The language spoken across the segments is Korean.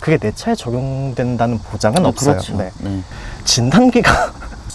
그게 내 차에 적용된다는 보장은 없어요. 그렇죠. 네. 네. 진단기가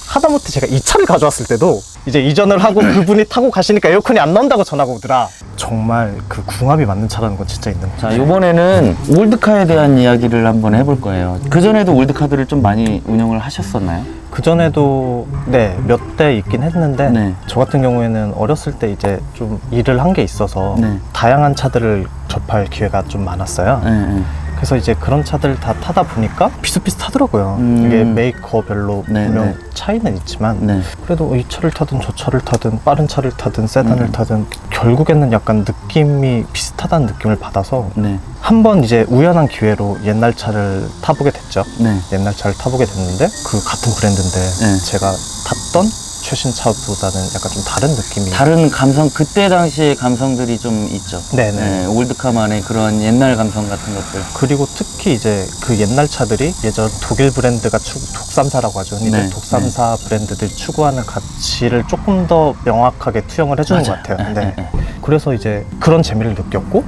하다못해 제가 이 차를 가져왔을 때도 이제 이전을 하고 그분이 타고 가시니까 에어컨이 안 나온다고 전화가 오더라. 정말 그 궁합이 맞는 차라는 건 진짜 있는 거죠. 자, 이번에는 올드카에 대한 이야기를 한번 해볼 거예요. 그전에도 올드카들을 좀 많이 운영을 하셨었나요? 그전에도 네, 몇 대 있긴 했는데 네. 저 같은 경우에는 어렸을 때 이제 좀 일을 한 게 있어서 네. 다양한 차들을 접할 기회가 좀 많았어요. 네, 네. 그래서 이제 그런 차들 다 타다 보니까 비슷비슷하더라고요. 이게 메이커별로 네, 분명 네. 차이는 있지만 네. 그래도 이 차를 타든 저 차를 타든 빠른 차를 타든 세단을 타든 결국에는 약간 느낌이 비슷하다는 느낌을 받아서 네. 한번 이제 우연한 기회로 옛날 차를 타보게 됐죠. 네. 옛날 차를 타보게 됐는데 그 같은 브랜드인데 네. 제가 탔던 최신 차보다는 약간 좀 다른 느낌이 다른 감성, 그때 당시의 감성들이 좀 있죠. 네네. 네, 올드카만의 그런 옛날 감성 같은 것들. 그리고 특히 이제 그 옛날 차들이 예전 독일 브랜드가 독삼사라고 하죠. 근데 네, 독삼사 브랜드들 추구하는 가치를 조금 더 명확하게 투영을 해주는 것 같아요. 네. 그래서 이제 그런 재미를 느꼈고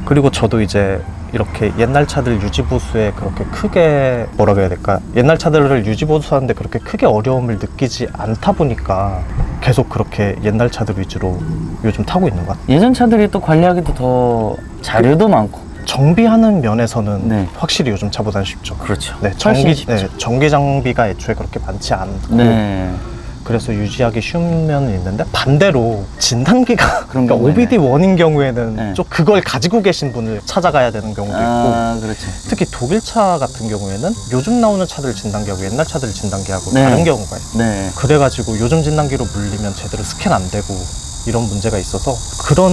그리고 저도 이제 이렇게 옛날 차들 유지보수에 그렇게 크게 뭐라고 해야 될까, 옛날 차들을 유지보수하는데 그렇게 크게 어려움을 느끼지 않다 보니까 계속 그렇게 옛날 차들 위주로 요즘 타고 있는 것 같아요. 예전 차들이 또 관리하기도 더 자료도 많고. 정비하는 면에서는 네. 확실히 요즘 차보다는 쉽죠. 그렇죠. 네, 훨씬 쉽죠. 전기 장비가 애초에 그렇게 많지 않고 네. 그래서 유지하기 쉬운 면은 있는데 반대로 진단기가 그런 그러니까 경우에는. OBD1인 경우에는 네. 좀 그걸 가지고 계신 분을 찾아가야 되는 경우도 있고 아, 그렇죠. 특히 독일 차 같은 경우에는 요즘 나오는 차들 진단기하고 옛날 차들 진단기하고 네. 다른 경우가 있어요. 네. 그래가지고 요즘 진단기로 물리면 제대로 스캔 안 되고 이런 문제가 있어서 그런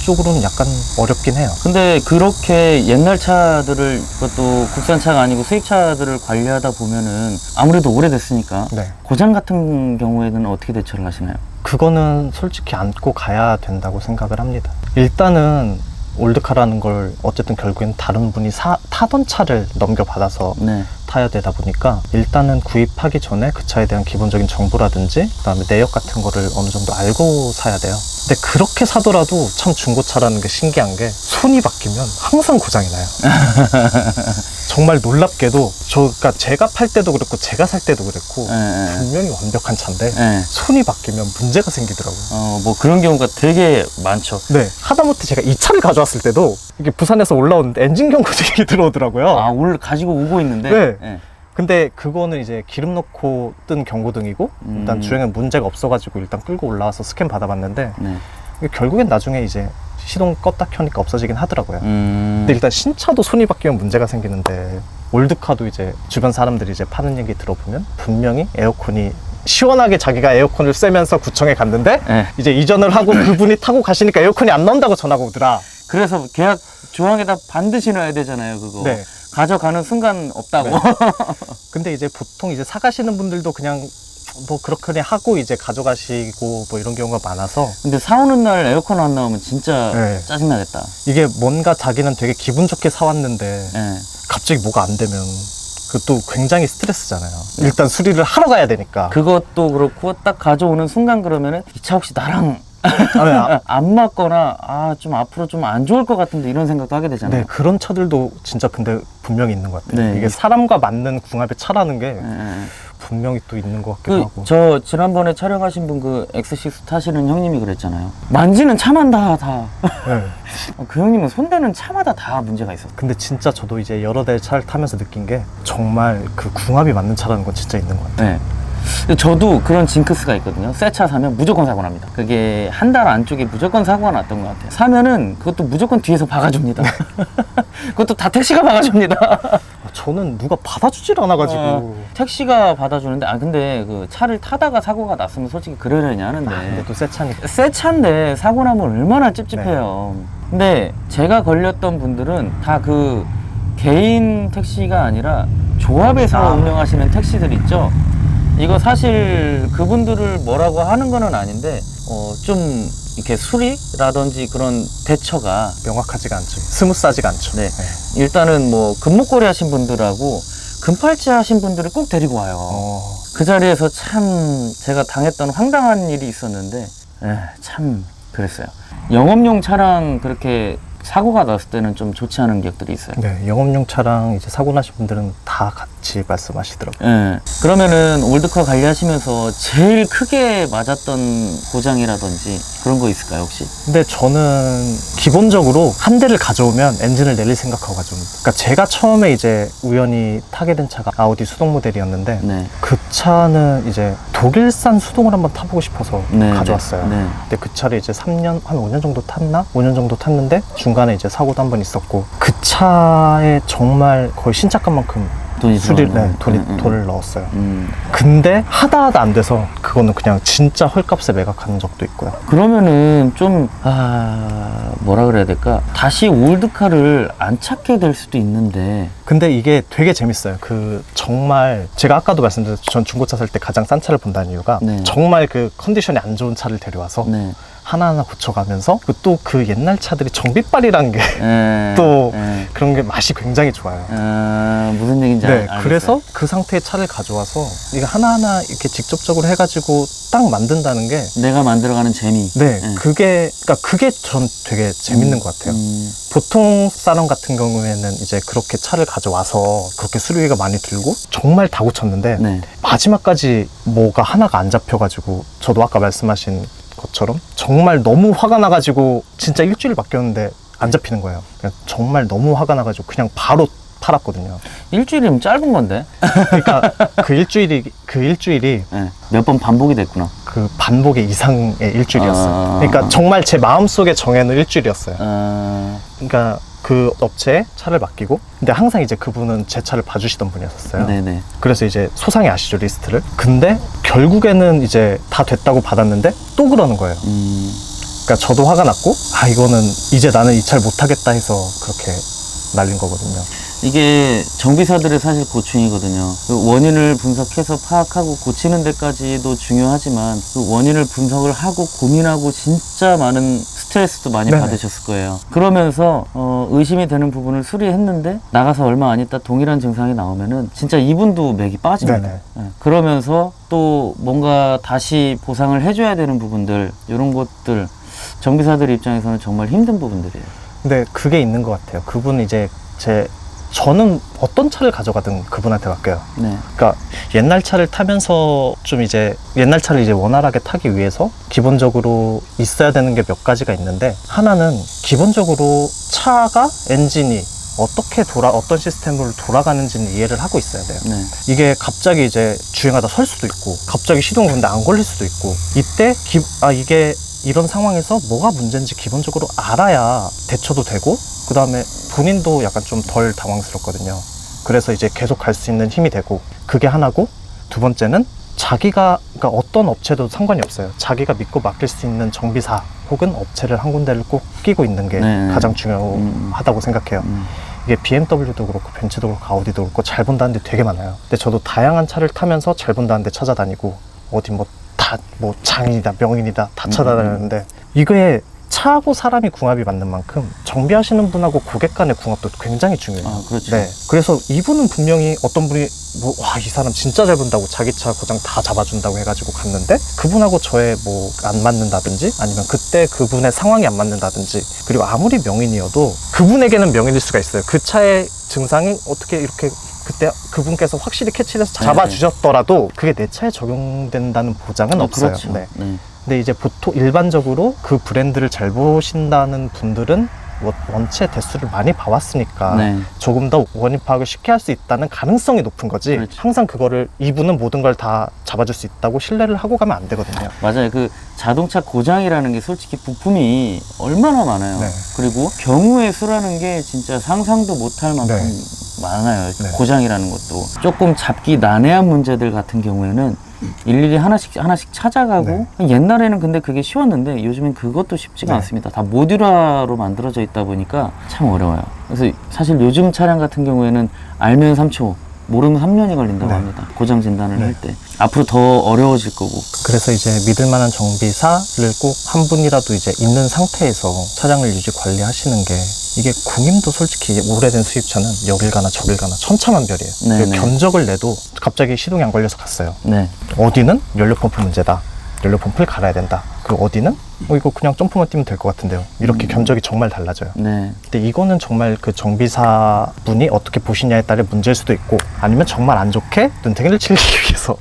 쪽으로는 약간 어렵긴 해요. 근데 그렇게 옛날 차들을, 그것도 국산차가 아니고 수입차들을 관리하다 보면은 아무래도 오래됐으니까 네. 고장 같은 경우에는 어떻게 대처를 하시나요? 그거는 솔직히 안고 가야 된다고 생각을 합니다. 일단은 올드카라는 걸 어쨌든 결국엔 다른 분이 타던 차를 넘겨받아서 네. 타야 되다 보니까 일단은 구입하기 전에 그 차에 대한 기본적인 정보라든지 그다음에 내역 같은 거를 어느 정도 알고 사야 돼요. 근데 그렇게 사더라도 참 중고차라는 게 신기한 게 손이 바뀌면 항상 고장이 나요. 정말 놀랍게도 그러니까 제가 팔 때도 그랬고 제가 살 때도 그랬고 네. 분명히 완벽한 차인데 네. 손이 바뀌면 문제가 생기더라고요. 뭐 그런 경우가 되게 많죠. 네, 하다못해 제가 이 차를 가져왔을 때도 이게 부산에서 올라오는데 엔진 경고등이 들어오더라고요. 아, 오늘 가지고 오고 있는데. 네. 네. 근데 그거는 이제 기름 넣고 뜬 경고등이고 일단 주행에 문제가 없어가지고 일단 끌고 올라와서 스캔 받아봤는데 네. 이게 결국엔 나중에 이제 시동 껐다 켜니까 없어지긴 하더라고요. 음. 근데 일단 신차도 손이 바뀌면 문제가 생기는데 올드카도 이제 주변 사람들이 이제 파는 얘기 들어보면 분명히 에어컨이 시원하게 자기가 에어컨을 쐬면서 구청에 갔는데 네. 이제 이전을 하고 그분이 타고 가시니까 에어컨이 안 나온다고 전화가 오더라. 그래서 계약 조항에다 반드시 넣어야 되잖아요, 그거. 네. 가져가는 순간 없다고. 네. 근데 이제 보통 이제 사가시는 분들도 그냥 뭐 그렇게 하고 이제 가져가시고 뭐 이런 경우가 많아서 근데 사오는 날 에어컨 안 나오면 진짜 네. 짜증나겠다. 이게 뭔가 자기는 되게 기분 좋게 사왔는데 네. 갑자기 뭐가 안 되면 그것도 굉장히 스트레스잖아요. 일단 수리를 하러 가야 되니까. 그것도 그렇고 딱 가져오는 순간 그러면은 이 차 혹시 나랑 아, 안 맞거나 좀 앞으로 좀 안 좋을 것 같은데 이런 생각도 하게 되잖아요. 네, 그런 차들도 진짜 근데 분명히 있는 것 같아요. 네. 이게 사람과 맞는 궁합의 차라는 게 네. 분명히 또 있는 것 같기도 하고. 저 지난번에 촬영하신 분 그 X6 타시는 형님이 그랬잖아요. 만지는 차만 다. 네. 그 형님은 손대는 차마다 다 문제가 있었어요. 근데 진짜 저도 이제 여러 대 차를 타면서 느낀 게 정말 그 궁합이 맞는 차라는 건 진짜 있는 것 같아요. 네. 저도 그런 징크스가 있거든요. 새 차 사면 무조건 사고 납니다. 그게 한 달 안쪽에 무조건 사고가 났던 것 같아요. 사면은 그것도 무조건 뒤에서 박아줍니다. 그것도 다 택시가 박아줍니다. 저는 누가 받아주질 않아가지고. 택시가 받아주는데, 근데 그 차를 타다가 사고가 났으면 솔직히 그러려니 하는데. 근데 또 새 차니까. 새 차인데 사고 나면 얼마나 찝찝해요. 근데 제가 걸렸던 분들은 다 그 개인 택시가 아니라 조합에서 운영하시는 택시들 있죠. 이거 사실 그분들을 뭐라고 하는 거는 아닌데 좀 이렇게 수리라든지 그런 대처가 명확하지가 않죠. 스무스하지가 않죠. 네. 일단은 뭐 금목걸이 하신 분들하고 금팔찌 하신 분들을 꼭 데리고 와요. 그 자리에서 참 제가 당했던 황당한 일이 있었는데 참 그랬어요. 영업용 차랑 그렇게 사고가 났을 때는 좀 좋지 않은 기억들이 있어요. 네, 영업용 차량 이제 사고 나신 분들은 다 같이 말씀하시더라고요. 예. 그러면은 올드카 관리하시면서 제일 크게 맞았던 고장이라든지 그런 거 있을까요, 혹시? 근데 저는 기본적으로 한 대를 가져오면 엔진을 내릴 생각하고 가져옵니다. 그러니까 제가 처음에 이제 우연히 타게 된 차가 아우디 수동 모델이었는데 네. 그 차는 이제 독일산 수동을 한번 타보고 싶어서 네, 가져왔어요. 네. 근데 그 차를 이제 3년, 한 5년 정도 탔나? 5년 정도 탔는데 중간에 이제 사고도 한 번 있었고 그 차에 정말 거의 신차값만큼 돈이 들어가는 돈을 넣었어요. 근데 하다 안 돼서 그거는 그냥 진짜 헐값에 매각하는 적도 있고요. 그러면은 좀 뭐라 그래야 될까? 다시 올드카를 안 찾게 될 수도 있는데. 근데 이게 되게 재밌어요. 그 정말 제가 아까도 말씀드렸죠. 전 중고차 살 때 가장 싼 차를 본다는 이유가 네. 정말 그 컨디션이 안 좋은 차를 데려와서 네. 하나하나 고쳐가면서 또 그 옛날 차들이 정비빨이라는 게 또 그런 게 맛이 굉장히 좋아요. 무슨 얘기인지 네, 알겠어요. 그래서 그 상태의 차를 가져와서 이거 하나하나 이렇게 직접적으로 해가지고 딱 만든다는 게 내가 만들어가는 재미. 네, 그게 전 되게 재밌는 것 같아요. 보통 사람 같은 경우에는 이제 그렇게 차를 가져와서 그렇게 수리비가 많이 들고 정말 다 고쳤는데 네. 마지막까지 뭐가 하나가 안 잡혀가지고 저도 아까 말씀하신 것처럼 정말 너무 화가 나가지고 진짜 일주일 바뀌었는데 안 잡히는 거예요. 그냥 정말 너무 화가 나가지고 그냥 바로 팔았거든요. 일주일이면 짧은 건데. 그러니까 그 일주일이 네. 몇 번 반복이 됐구나. 그 반복의 이상의 일주일이었어요. 그러니까 정말 제 마음속에 정해놓은 일주일이었어요. 그러니까 그 업체에 차를 맡기고 근데 항상 이제 그분은 제 차를 봐주시던 분이었어요. 네네. 그래서 이제 소상히 아시죠, 리스트를. 근데 결국에는 이제 다 됐다고 받았는데 또 그러는 거예요. 그러니까 저도 화가 났고 이거는 이제 나는 이 차를 못 하겠다 해서 그렇게 날린 거거든요. 이게 정비사들의 사실 고충이거든요. 그 원인을 분석해서 파악하고 고치는 데까지도 중요하지만 그 원인을 분석을 하고 고민하고 진짜 많은 스트레스도 많이 네네. 받으셨을 거예요. 그러면서 의심이 되는 부분을 수리했는데 나가서 얼마 안 있다 동일한 증상이 나오면은 진짜 이분도 맥이 빠집니다. 네네. 네. 그러면서 또 뭔가 다시 보상을 해줘야 되는 부분들 이런 것들 정비사들 입장에서는 정말 힘든 부분들이에요. 근데 그게 있는 것 같아요. 그분은 이제 저는 어떤 차를 가져가든 그분한테 맡겨요. 네. 그러니까 옛날 차를 타면서 좀 이제 옛날 차를 이제 원활하게 타기 위해서 기본적으로 있어야 되는 게 몇 가지가 있는데 하나는 기본적으로 차가 엔진이 어떻게 어떤 시스템으로 돌아가는지는 이해를 하고 있어야 돼요. 네. 이게 갑자기 이제 주행하다 설 수도 있고 갑자기 시동을 근데 안 걸릴 수도 있고 이때 이게 이런 상황에서 뭐가 문제인지 기본적으로 알아야 대처도 되고 그 다음에 본인도 약간 좀 덜 당황스럽거든요. 그래서 이제 계속 갈 수 있는 힘이 되고 그게 하나고 두 번째는 그러니까 어떤 업체도 상관이 없어요. 자기가 믿고 맡길 수 있는 정비사 혹은 업체를 한 군데를 꼭 끼고 있는 게 가장 중요하다고 생각해요. 이게 BMW도 그렇고 벤츠도 그렇고 아우디도 그렇고 잘 본다는 데 되게 많아요. 근데 저도 다양한 차를 타면서 잘 본다는 데 찾아다니고 어디 장인이다 명인이다 다 찾아다녔는데 이게 차하고 사람이 궁합이 맞는 만큼 정비하시는 분하고 고객 간의 궁합도 굉장히 중요해요. 그렇죠. 네. 그래서 이분은 분명히 어떤 분이 이 사람 진짜 잘 본다고 자기 차 고장 다 잡아준다고 해가지고 갔는데 그분하고 저의 안 맞는다든지 아니면 그때 그분의 상황이 안 맞는다든지 그리고 아무리 명인이어도 그분에게는 명인일 수가 있어요. 그 차의 증상이 어떻게 이렇게 그때 그분께서 확실히 캐치해서 잡아주셨더라도 그게 내 차에 적용된다는 보장은 없어요. 그렇죠. 네. 네. 근데 이제 보통 일반적으로 그 브랜드를 잘 보신다는 분들은 원체 대수를 많이 봐왔으니까 네. 조금 더 원인 파악을 쉽게 할 수 있다는 가능성이 높은 거지. 그렇죠. 항상 그거를 이분은 모든 걸 다 잡아줄 수 있다고 신뢰를 하고 가면 안 되거든요. 맞아요. 그 자동차 고장이라는 게 솔직히 부품이 얼마나 많아요. 네. 그리고 경우의 수라는 게 진짜 상상도 못할 만큼 많아요. 네. 고장이라는 것도. 조금 잡기 난해한 문제들 같은 경우에는 일일이 하나씩 찾아가고 옛날에는 근데 그게 쉬웠는데 요즘엔 그것도 쉽지가 않습니다. 다 모듈화로 만들어져 있다 보니까 참 어려워요. 그래서 사실 요즘 차량 같은 경우에는 알면 3초 모르면 3년이 걸린다고 합니다. 고장 진단을 할 때. 앞으로 더 어려워질 거고. 그래서 이제 믿을 만한 정비사를 꼭 한 분이라도 이제 있는 상태에서 차량을 유지 관리하시는 게 이게 구님도 솔직히 오래된 수입차는 여길 가나 저길 가나 천차만별이에요. 네네. 견적을 내도 갑자기 시동이 안 걸려서 갔어요. 네. 어디는 연료 펌프 문제다. 연료 펌프를 갈아야 된다. 그리고 어디는 이거 그냥 점프만 뛰면 될 것 같은데요. 이렇게 견적이 정말 달라져요. 네. 근데 이거는 정말 그 정비사 분이 어떻게 보시냐에 따라 문제일 수도 있고, 아니면 정말 안 좋게 눈탱이를 치기 위해서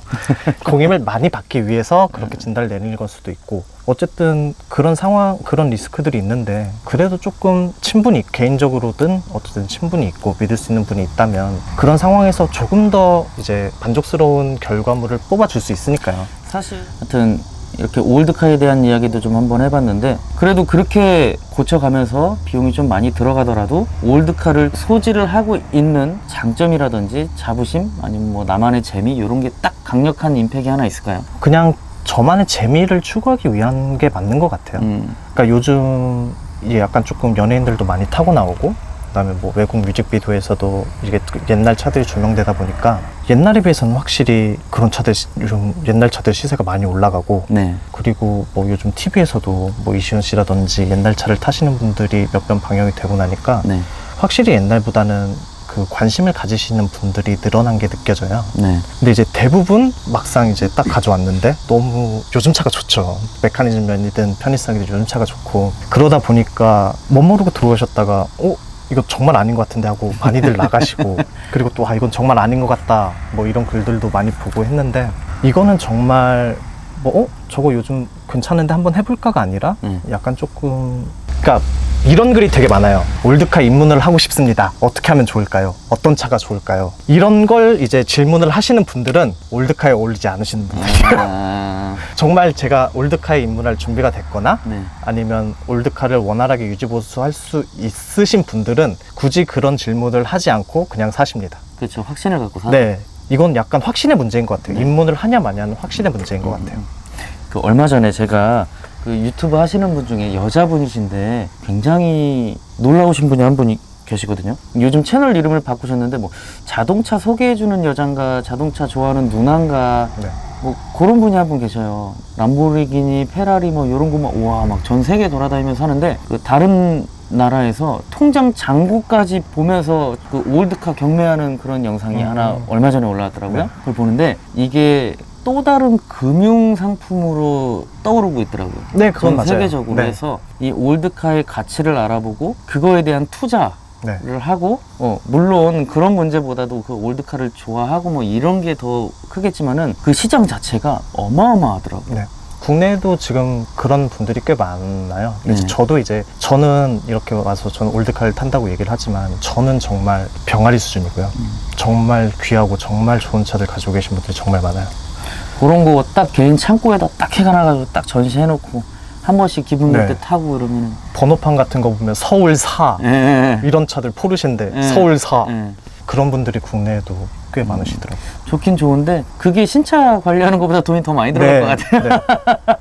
공임을 많이 받기 위해서 그렇게 진단을 내리는 걸 수도 있고, 어쨌든 그런 상황, 그런 리스크들이 있는데, 그래도 조금 친분이, 개인적으로든 어쨌든 친분이 있고 믿을 수 있는 분이 있다면 그런 상황에서 조금 더 이제 만족스러운 결과물을 뽑아줄 수 있으니까요. 사실 하여튼 이렇게 올드카에 대한 이야기도 좀 한번 해봤는데, 그래도 그렇게 고쳐가면서 비용이 좀 많이 들어가더라도 올드카를 소지를 하고 있는 장점이라든지 자부심, 아니면 뭐 나만의 재미, 이런 게 딱 강력한 임팩이 하나 있을까요? 그냥 저만의 재미를 추구하기 위한 게 맞는 것 같아요. 그러니까 요즘 이게 약간 조금 연예인들도 많이 타고 나오고, 그다음에 뭐 외국 뮤직비디오에서도 이게 옛날 차들이 조명되다 보니까 옛날에 비해서는 확실히 그런 차들, 요즘 옛날 차들 시세가 많이 올라가고, 네. 그리고 뭐 요즘 TV에서도 뭐 이시연 씨라든지 옛날 차를 타시는 분들이 몇 번 방영이 되고 나니까 네. 확실히 옛날보다는 그 관심을 가지시는 분들이 늘어난 게 느껴져요. 네. 근데 이제 대부분 막상 이제 딱 가져왔는데 너무 요즘 차가 좋죠. 메커니즘 면이든 편의성이든 요즘 차가 좋고, 그러다 보니까 멋 모르고 들어오셨다가 이거 정말 아닌 것 같은데 하고 많이들 나가시고, 그리고 또 이건 정말 아닌 것 같다 뭐 이런 글들도 많이 보고 했는데, 이거는 정말 뭐 저거 요즘 괜찮은데 한번 해볼까가 아니라 약간 조금, 그러니까 이런 글이 되게 많아요. 올드카 입문을 하고 싶습니다. 어떻게 하면 좋을까요? 어떤 차가 좋을까요? 이런 걸 이제 질문을 하시는 분들은 올드카에 어울리지 않으시는 분들이에요. 정말 제가 올드카에 입문할 준비가 됐거나 네. 아니면 올드카를 원활하게 유지보수할 수 있으신 분들은 굳이 그런 질문을 하지 않고 그냥 사십니다. 그렇죠. 확신을 갖고 사. 네, 이건 약간 확신의 문제인 것 같아요. 입문을 하냐 마냐는 확신의 문제인 것 같아요. 그 얼마 전에 제가 그 유튜브 하시는 분 중에 여자분이신데 굉장히 놀라우신 분이 한 분이 계시거든요. 요즘 채널 이름을 바꾸셨는데 뭐 자동차 소개해주는 여잔가, 자동차 좋아하는 누나인가, 네. 뭐 그런 분이 한 분 계셔요. 람보르기니, 페라리 뭐 이런 거만 우와 막 전 세계 돌아다니면서 하는데, 그 다른 나라에서 통장 잔고까지 보면서 그 올드카 경매하는 그런 영상이 하나 얼마 전에 올라왔더라고요. 네. 그걸 보는데 이게 또 다른 금융 상품으로 떠오르고 있더라고요. 네, 그건 전 맞아요. 세계적으로 네. 해서 이 올드카의 가치를 알아보고 그거에 대한 투자를 네. 하고, 물론 그런 문제보다도 그 올드카를 좋아하고 뭐 이런 게 더 크겠지만은 그 시장 자체가 어마어마하더라고요. 네. 국내에도 지금 그런 분들이 꽤 많아요. 그래서 네. 저도 이제, 저는 이렇게 와서 저는 올드카를 탄다고 얘기를 하지만 저는 정말 병아리 수준이고요. 정말 귀하고 정말 좋은 차들 가지고 계신 분들이 정말 많아요. 그런 거 딱 개인 창고에다 딱 해가나가지고 딱 전시해놓고 한 번씩 기분 낼 때 네. 타고 이러면은. 번호판 같은 거 보면 서울사 이런 차들 포르쉐인데 서울사, 그런 분들이 국내에도 꽤 많으시더라고요. 좋긴 좋은데 그게 신차 관리하는 것보다 돈이 더 많이 들어갈 것 같아요. 네.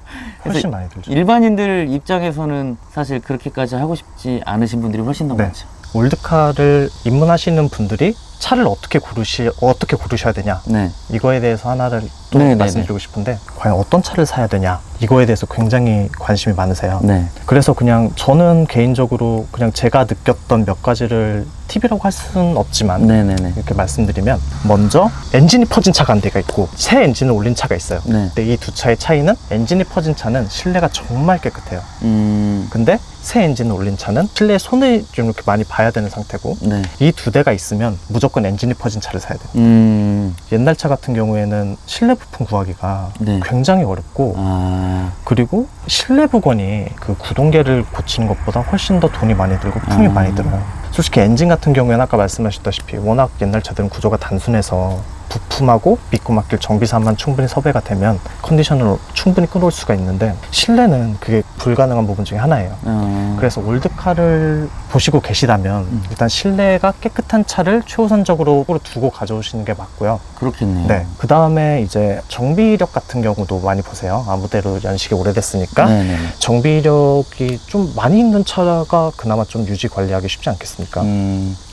훨씬 많이 들죠. 일반인들 입장에서는 사실 그렇게까지 하고 싶지 않으신 분들이 훨씬 더 네. 많죠. 올드카를 입문하시는 분들이 차를 어떻게 고르셔야 되냐, 네. 이거에 대해서 하나를 또 네네네. 말씀드리고 싶은데, 과연 어떤 차를 사야 되냐, 이거에 대해서 굉장히 관심이 많으세요. 네. 그래서 그냥 저는 개인적으로 그냥 제가 느꼈던 몇 가지를 팁이라고 할 수는 없지만 네네네. 이렇게 말씀드리면, 먼저 엔진이 퍼진 차가 한 대가 있고 새 엔진을 올린 차가 있어요. 네. 근데 이 두 차의 차이는, 엔진이 퍼진 차는 실내가 정말 깨끗해요. 근데 새 엔진을 올린 차는 실내에 손을 좀 이렇게 많이 봐야 되는 상태고, 네. 이 두 대가 있으면 무조건 엔진이 퍼진 차를 사야 돼요. 옛날 차 같은 경우에는 실내 부품 구하기가 네. 굉장히 어렵고, 그리고 실내 부건이 그 구동계를 고치는 것보다 훨씬 더 돈이 많이 들고 품이 많이 들어요. 솔직히 엔진 같은 경우에는 아까 말씀하셨다시피 워낙 옛날 차들은 구조가 단순해서 부품하고 믿고 맡길 정비사만 충분히 섭외가 되면 컨디션을 충분히 끌어올 수가 있는데, 실내는 그게 불가능한 부분 중에 하나예요. 그래서 올드카를 보시고 계시다면 일단 실내가 깨끗한 차를 최우선적으로 두고 가져오시는 게 맞고요. 그렇겠네요. 네. 그 다음에 이제 정비력 같은 경우도 많이 보세요. 아무데로 연식이 오래됐으니까. 네네네. 정비력이 좀 많이 있는 차가 그나마 좀 유지 관리하기 쉽지 않겠습니까?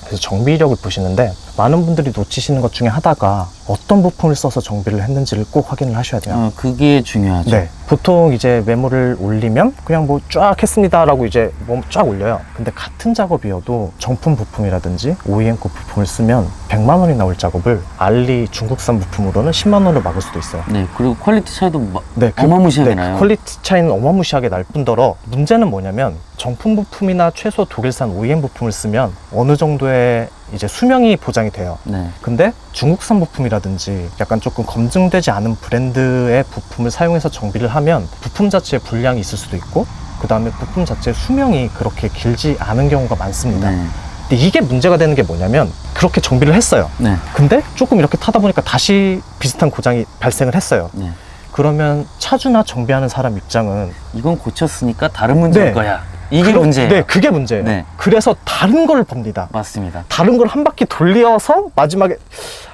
그래서 정비력을 보시는데, 많은 분들이 놓치시는 것 중에 하나가 어떤 부품을 써서 정비를 했는지를 꼭 확인을 하셔야 돼요. 그게 중요하죠. 네. 보통 이제 메모를 올리면 그냥 뭐 쫙 했습니다라고 이제 뭐 쫙 올려요. 근데 같은 작업이어도 정품 부품이라든지 OEM 거 부품을 쓰면 100만 원이 나올 작업을 알리 중국산 부품으로는 10만 원으로 막을 수도 있어요. 네, 그리고 퀄리티 차이도 네, 어마무시하게 나요. 퀄리티 차이는 어마무시하게 날 뿐더러 문제는 뭐냐면 정품 부품이나 최소 독일산 OEM 부품을 쓰면 어느 정도의 이제 수명이 보장이 돼요. 네. 근데 중국산 부품이라든지 약간 조금 검증되지 않은 브랜드의 부품을 사용해서 정비를 하면 부품 자체에 불량이 있을 수도 있고 그 다음에 부품 자체의 수명이 그렇게 길지 않은 경우가 많습니다. 네. 근데 이게 문제가 되는 게 뭐냐면 그렇게 정비를 했어요. 네. 근데 조금 이렇게 타다 보니까 다시 비슷한 고장이 발생을 했어요. 네. 그러면 차주나 정비하는 사람 입장은 이건 고쳤으니까 다른 문제일 네. 거야. 이게 문제예요. 네, 그게 문제예요. 네. 그래서 다른 걸 봅니다. 맞습니다. 다른 걸 한 바퀴 돌려서 마지막에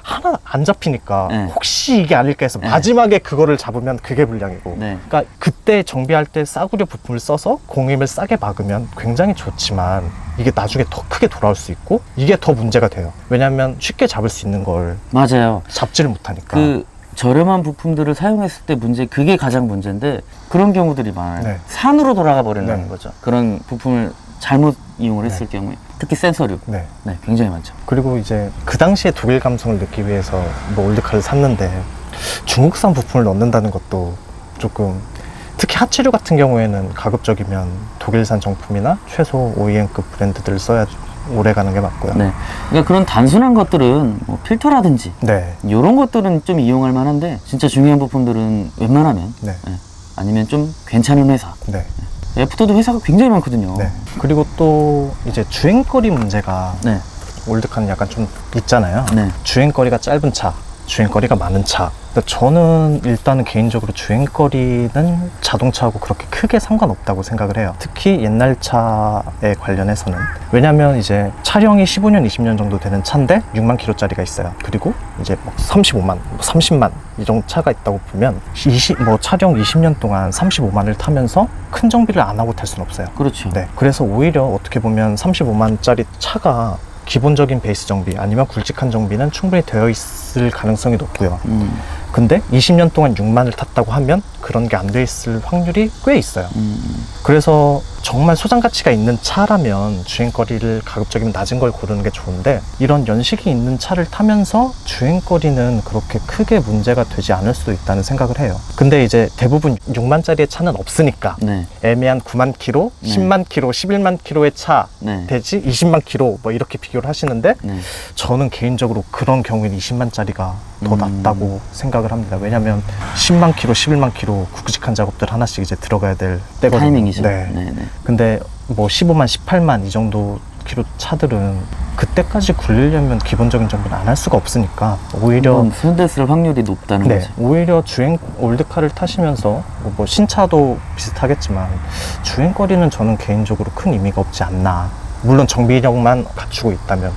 하나 안 잡히니까 네. 혹시 이게 아닐까 해서 네. 마지막에 그거를 잡으면 그게 불량이고 네. 그러니까 그때 정비할 때 싸구려 부품을 써서 공임을 싸게 박으면 굉장히 좋지만 이게 나중에 더 크게 돌아올 수 있고 이게 더 문제가 돼요. 왜냐하면 쉽게 잡을 수 있는 걸 맞아요. 잡지를 못하니까. 그 저렴한 부품들을 사용했을 때 문제, 그게 가장 문제인데 그런 경우들이 많아요. 네. 산으로 돌아가 버린다는 네. 거죠. 그런 부품을 잘못 이용을 했을 경우에 특히 센서류. 네. 네, 굉장히 많죠. 그리고 이제 그 당시에 독일 감성을 느끼기 위해서 뭐 올드카를 샀는데 중국산 부품을 넣는다는 것도 조금 특히 하체류 같은 경우에는 가급적이면 독일산 정품이나 최소 OEM급 브랜드들을 써야 오래 가는 게 맞고요. 네. 그러니까 그런 단순한 것들은 뭐 필터라든지 네. 이런 것들은 좀 이용할 만한데 진짜 중요한 부품들은 웬만하면 네. 네. 아니면 좀 괜찮은 회사. 네. 애프터도 회사가 굉장히 많거든요. 네. 그리고 또 이제 주행거리 문제가 네. 올드카는 약간 좀 있잖아요. 네. 주행거리가 짧은 차, 주행거리가 많은 차. 근데 저는 일단은 개인적으로 주행거리는 자동차하고 그렇게 크게 상관없다고 생각을 해요. 특히 옛날 차에 관련해서는. 왜냐면 이제 차량이 15년, 20년 정도 되는 차인데 6만 킬로짜리가 있어요. 그리고 이제 뭐 35만, 30만 이 정도 차가 있다고 보면 차량 20년 동안 35만을 타면서 큰 정비를 안 하고 탈 수는 없어요. 그렇죠. 네. 그래서 오히려 어떻게 보면 35만짜리 차가 기본적인 베이스 정비 아니면 굵직한 정비는 충분히 되어 있을 가능성이 높고요. 근데 20년 동안 6만을 탔다고 하면 그런 게 안 돼 있을 확률이 꽤 있어요. 그래서 정말 소장 가치가 있는 차라면 주행거리를 가급적이면 낮은 걸 고르는 게 좋은데 이런 연식이 있는 차를 타면서 주행거리는 그렇게 크게 문제가 되지 않을 수도 있다는 생각을 해요. 근데 이제 대부분 6만짜리의 차는 없으니까 네. 애매한 9만 킬로, 네. 10만 킬로, 11만 킬로의 차 네. 대지 20만 킬로 뭐 이렇게 비교를 하시는데 네. 저는 개인적으로 그런 경우에는 20만짜리가 더 낫다고 생각을 합니다. 왜냐면 10만 킬로, 11만 킬로 굵직한 작업들 하나씩 이제 들어가야 될 때거든요. 타이밍이죠. 네. 네. 네. 근데 뭐 15만, 18만 이 정도 킬로 차들은 그때까지 굴리려면 기본적인 정비는 안 할 수가 없으니까 오히려 손대 쓸 확률이 높다는 네, 거죠. 오히려 주행 올드카를 타시면서 뭐 신차도 비슷하겠지만 주행거리는 저는 개인적으로 큰 의미가 없지 않나. 물론 정비력만 갖추고 있다면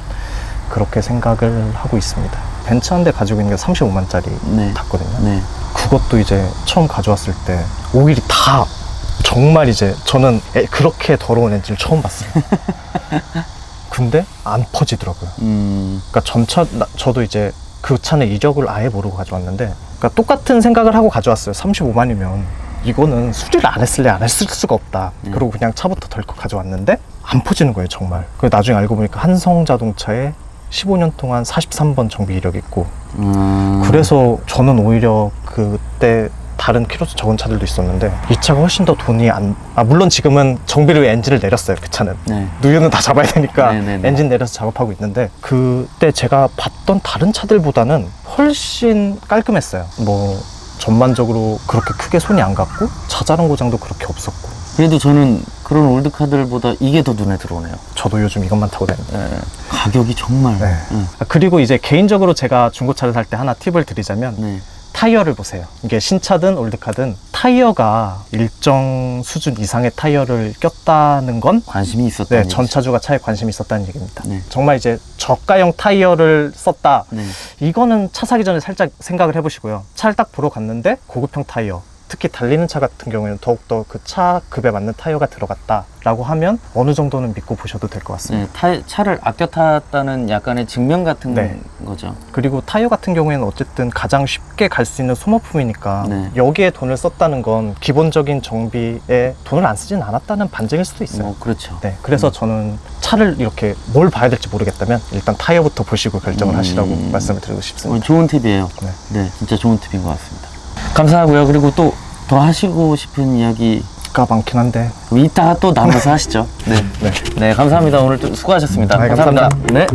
그렇게 생각을 하고 있습니다. 벤츠 한 대 가지고 있는 게 35만짜리 네. 탔거든요. 네. 그것도 이제 처음 가져왔을 때 오일이 다 정말 이제 저는 그렇게 더러운 엔진을 처음 봤어요. 근데 안 퍼지더라고요. 그러니까 저도 이제 그 차는 이력을 아예 모르고 가져왔는데 그러니까 똑같은 생각을 하고 가져왔어요. 35만이면 이거는 수리를 안 했을래 안 했을 수가 없다. 그리고 그냥 차부터 덜컥 가져왔는데 안 퍼지는 거예요, 정말. 그리고 나중에 알고 보니까 한성 자동차에 15년 동안 43번 정비 이력이 있고 그래서 저는 오히려 그때 다른 킬로수 적은 차들도 있었는데 이 차가 훨씬 더 돈이 물론 지금은 정비를 위해 엔진을 내렸어요. 그 차는 네. 누유는 다 잡아야 되니까 네네네. 엔진 내려서 작업하고 있는데 그때 제가 봤던 다른 차들보다는 훨씬 깔끔했어요. 뭐 전반적으로 그렇게 크게 손이 안 갔고 자잘한 고장도 그렇게 없었고 그래도 저는 그런 올드카들보다 이게 더 눈에 들어오네요. 저도 요즘 이것만 타고 다닙니다. 네. 가격이 정말. 네. 그리고 이제 개인적으로 제가 중고차를 살 때 하나 팁을 드리자면 네. 타이어를 보세요. 이게 신차든 올드카든 타이어가 일정 수준 이상의 타이어를 꼈다는 건 관심이 있었다는 네, 전차주가 차에 관심이 있었다는 얘기입니다. 네. 정말 이제 저가형 타이어를 썼다. 네. 이거는 차 사기 전에 살짝 생각을 해보시고요. 차를 딱 보러 갔는데 고급형 타이어 특히 달리는 차 같은 경우에는 더욱더 그 차 급에 맞는 타이어가 들어갔다라고 하면 어느 정도는 믿고 보셔도 될 것 같습니다. 차를 아껴 탔다는 약간의 증명 같은 네. 거죠. 그리고 타이어 같은 경우에는 어쨌든 가장 쉽게 갈 수 있는 소모품이니까 네. 여기에 돈을 썼다는 건 기본적인 정비에 돈을 안 쓰진 않았다는 반증일 수도 있어요. 그렇죠. 네, 그래서 저는 차를 이렇게 뭘 봐야 될지 모르겠다면 일단 타이어부터 보시고 결정을 하시라고 말씀을 드리고 싶습니다. 좋은 팁이에요. 네, 진짜 좋은 팁인 것 같습니다. 감사하고요. 그리고 또 더 하시고 싶은 이야기가 많긴 한데 이따가 또 나눠서 하시죠. 네. 네, 감사합니다. 오늘 또 수고하셨습니다. 네, 감사합니다. 감사합니다. 네.